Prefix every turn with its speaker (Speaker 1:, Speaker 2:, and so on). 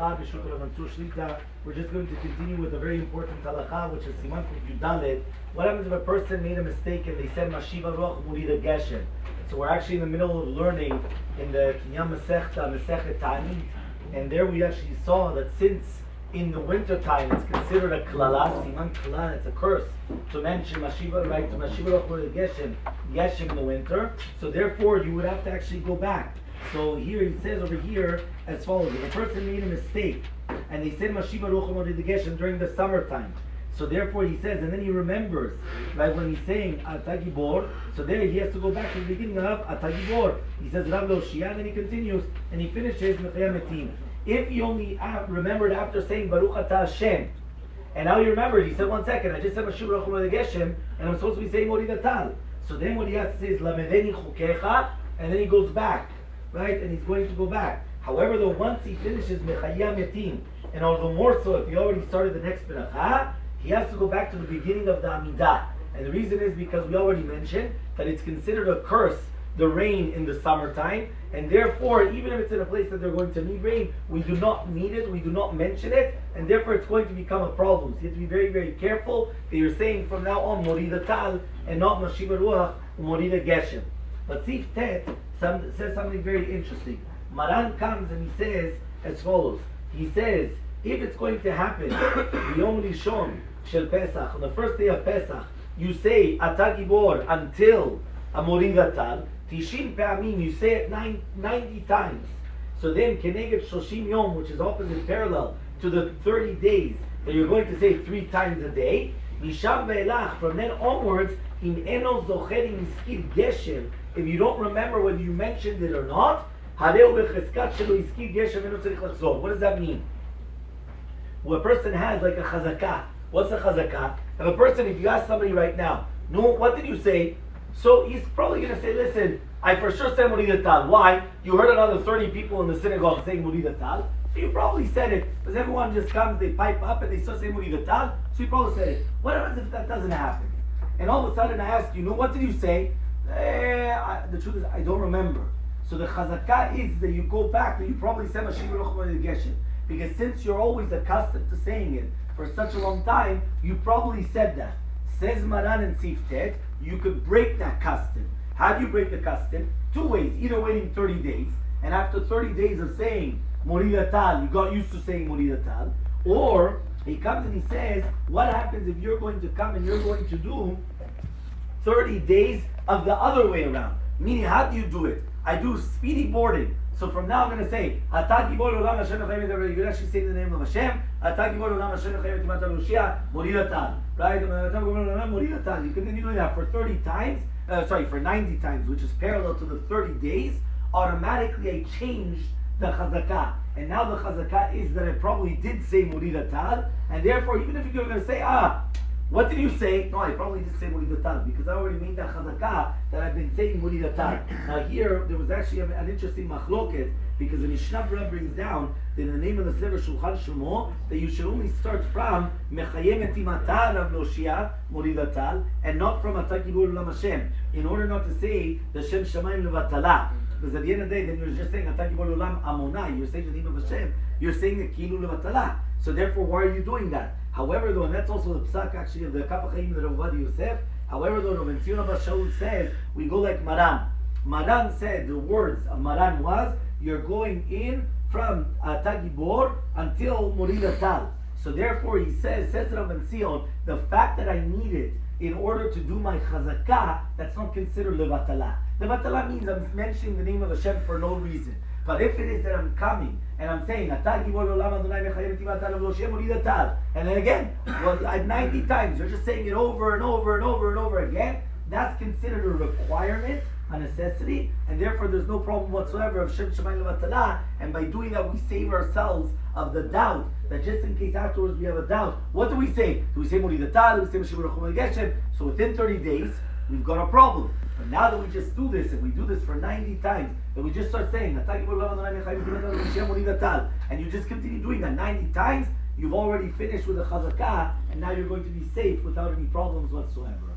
Speaker 1: We're just going to continue with a very important halacha, which is Siman Kuf Yudalet. What happens if a person made a mistake and they said Mashiv AruaH Morid Geshem? So we're actually in the middle of learning in the Kinyan Masechta, Masechet Ta'anit, and there we actually saw that since in the winter time it's considered a klala, Siman Klala, it's a curse to mention Mashiv AruaH Morid Geshem in the winter. So therefore you would have to actually go back. So here he says over here as follows: if a person made a mistake and they said Mashiv AruaH Morid Geshem during the summertime, so therefore he says, and then he remembers, like when he's saying Atal Gibor, so there he has to go back to the beginning of Atal Gibor. He says Rav Lo Shia, and then he continues and he finishes Mechaya Metim. If he only remembered after saying Baruch Ata Hashem, and now he remembered, he said, 1 second, I just said Mashiv AruaH Morid Geshem, and I'm supposed to be saying Morid Atal. So then what he has to say is Lamedeni Chukecha, and then he goes back, right? And he's going to go back. However, though, once he finishes Mechaya Metim, and although more so if he already started the next Beracha, he has to go back to the beginning of the Amidah. And the reason is because we already mentioned that it's considered a curse, the rain in the summertime, and therefore, even if it's in a place that they're going to need rain, we do not need it, we do not mention it, and therefore it's going to become a problem. So you have to be very, very careful that you're saying from now on Morid Atal and not Mashiv AruaH Morid Geshem. But Sif Tet says something very interesting. Maran comes and he says as follows. He says, if it's going to happen, Yom Rishon Shel Pesach, on the first day of Pesach, you say Atal Gibor until Morid Atal, Tishin Pe'amim, you say it 90 times. So then Keneged Shoshim Yom, which is opposite parallel to the 30 days, that you're going to say 3 times a day. Misham Ve'elach, from then onwards, in Eno Zocherim Iskir Geshem, if you don't remember whether you mentioned it or not, Hareu Becheskat Shelo Iskir Geshem Eno Tzarich Lachzor. What does that mean? Well, a person has like a chazakah. What's a chazakah? If a person, if you ask somebody right now, no, what did you say? So he's probably going to say, listen, I for sure said Morid Atal. Why? You heard another 30 people in the synagogue saying Morid Atal. So you probably said it. Because everyone just comes, they pipe up and they start saying Morid Atal. So you probably said it. What happens if that doesn't happen? And all of a sudden I ask you, no, what did you say? The truth is, I don't remember. So the chazakah is that you go back and you probably said Mashiv AruaH Morid Geshem. Because since you're always accustomed to saying it for such a long time, you probably said that. Says Maran and Siftet, you could break that custom. How do you break the custom? 2 ways. Either waiting 30 days, and after 30 days of saying Morid Atal, you got used to saying Morid Atal. Or he comes and he says, what happens if you're going to come and you're going to do 30 days of the other way around? Meaning, how do you do it? I do speedy boarding. So from now I'm going to say, Atal Gibor Olam Hashem Echayim. You actually say the name of Hashem. Atal Gibor Olam Hashem Echayim Atal Lushia Morid Atal. Right? Atal Gibor Olam Morid Atal. You continue doing that for 30 times. For 90 times, which is parallel to the 30 days. Automatically, I changed the chazakah, and now the chazakah is that I probably did say Morid Atal, and therefore, even if you're going to say, what did you say? No, I probably did say Morid Atal because I already made that chazakah that I've been saying Morid Atal. Now here, there was actually an interesting machloket because the Mishnah Berurah brings down that in the name of the Sefer Shulchan Shlomo that you should only start from Mechayem Etim Atal Rav Lo Shia Morid Atal and not from Atal Gibor Olam Hashem, in order not to say the Shem Shamayim Levatala. Because at the end of the day, then you're just saying Atal Gibor Olam Amonai. You're saying the name of Hashem. You're saying the Kilu Levatala. So therefore, why are you doing that? However, though, and that's also the psak actually of the Kaf HaChaim of Rav Ovadia Yosef. However, though, Rav Tzion Abba Shaul says we go like Maran. Maran said the words of Maran was you're going in from Atal Gibor until Morid Atal. So therefore, he says Rav Tzion, the fact that I need it in order to do my chazakah, that's not considered levatala. Levatala means I'm mentioning the name of Hashem for no reason. But if it is that I'm coming and I'm saying Atal Gibor Olam Adonai Mechayem Etim Atal Rav Lo Shia Morid Atal, and then again, 90 times, you're just saying it over and over and over and over again, that's considered a requirement, a necessity, and therefore there's no problem whatsoever of Shem Shamayim Levatala, and by doing that we save ourselves of the doubt, that just in case afterwards we have a doubt, what do we say? Do we say Morid Atal? Do we say Mashiv AruaH Morid Geshem? So within 30 days, we've got a problem. But now that we just do this, and we do this for 90 times, and we just start saying, Atal Gibor Olam Adonai Mechayim Etim Atal Rav Lo Shia Morid Atal, and you just continue doing that 90 times, you've already finished with the chazakah, and now you're going to be safe without any problems whatsoever.